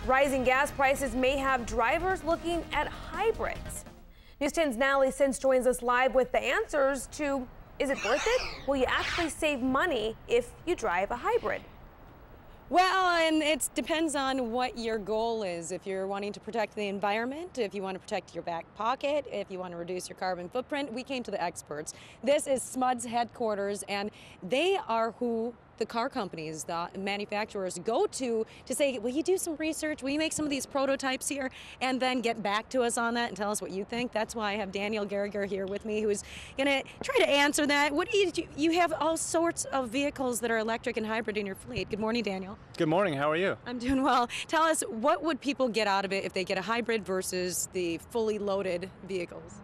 Rising gas prices may have drivers looking at hybrids. News 10's Natalie Sins joins us live with the answers to, is it worth it? Will you actually save money if you drive a hybrid? Well, and it depends on what your goal is. If you're wanting to protect the environment, if you want to protect your back pocket, if you want to reduce your carbon footprint, we came to the experts. This is SMUD's headquarters, and they are who the car companies, the manufacturers go to say, will you do some research? Will you make some of these prototypes here and then get back to us on that and tell us what you think? That's why I have Daniel Geriger here with me, who is going to try to answer that. What do you have all sorts of vehicles that are electric and hybrid in your fleet. Good morning, Daniel. Good morning. How are you? I'm doing well. Tell us, what would people get out of it if they get a hybrid versus the fully loaded vehicles?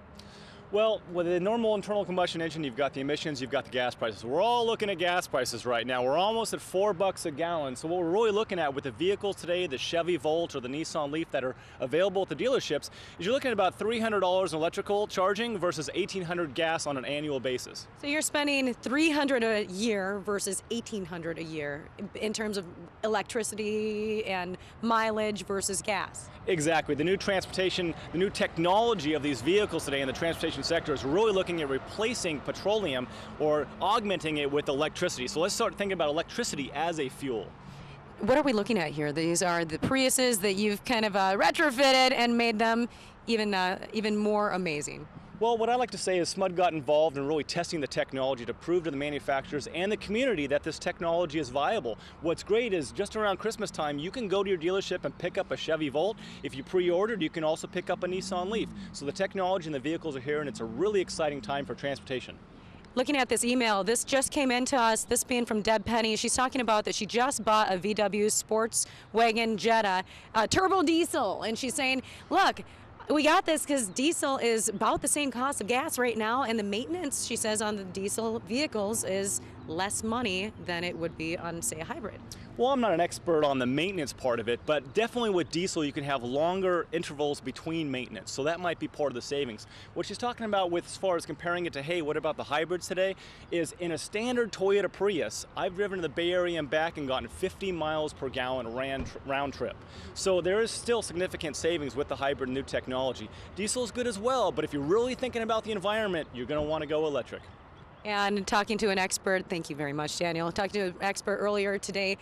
Well, with a normal internal combustion engine, you've got the emissions, you've got the gas prices. We're all looking at gas prices right now. We're almost at $4 a gallon. So what we're really looking at with the vehicles today, the Chevy Volt or the Nissan Leaf that are available at the dealerships, is you're looking at about $300 in electrical charging versus $1,800 gas on an annual basis. So you're spending $300 a year versus $1,800 a year in terms of electricity and mileage versus gas. Exactly. The new transportation, the new technology of these vehicles today in the transportation sector is really looking at replacing petroleum or augmenting it with electricity. So let's start thinking about electricity as a fuel. What are we looking at here? These are the Priuses that you've kind of retrofitted and made them even more amazing. Well, what I like to say is SMUD got involved in really testing the technology to prove to the manufacturers and the community that this technology is viable. What's great is just around Christmas time, you can go to your dealership and pick up a Chevy Volt. If you pre-ordered, you can also pick up a Nissan Leaf. So the technology and the vehicles are here, and it's a really exciting time for transportation. Looking at this email, this just came in to us, this being from Deb Penny. She's talking about that she just bought a VW Sports Wagon Jetta turbo diesel, and she's saying, look, we got this because diesel is about the same cost of gas right now, and the maintenance, she says, on the diesel vehicles is less money than it would be on, say, a hybrid. Well, I'm not an expert on the maintenance part of it, but definitely with diesel you can have longer intervals between maintenance, so that might be part of the savings. What she's talking about with as far as comparing it to, hey, what about the hybrids today, is in a standard Toyota Prius, I've driven to the Bay Area and back and gotten 50 miles per gallon round trip. So there is still significant savings with the hybrid new technology. Diesel is good as well, but if you're really thinking about the environment, you're going to want to go electric. And talking to an expert, thank you very much, Daniel. Talking to an expert earlier today,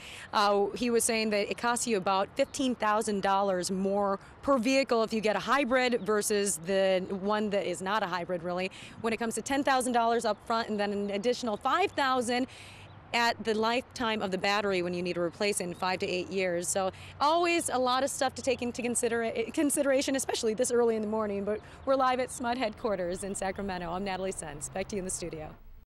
he was saying that it costs you about $15,000 more per vehicle if you get a hybrid versus the one that is not a hybrid, really. When it comes to $10,000 up front and then an additional $5,000 at the lifetime of the battery when you need to replace it in 5 to 8 years. So always a lot of stuff to take into consideration, especially this early in the morning. But we're live at SMUD headquarters in Sacramento. I'm Natalie Sens. Back to you in the studio.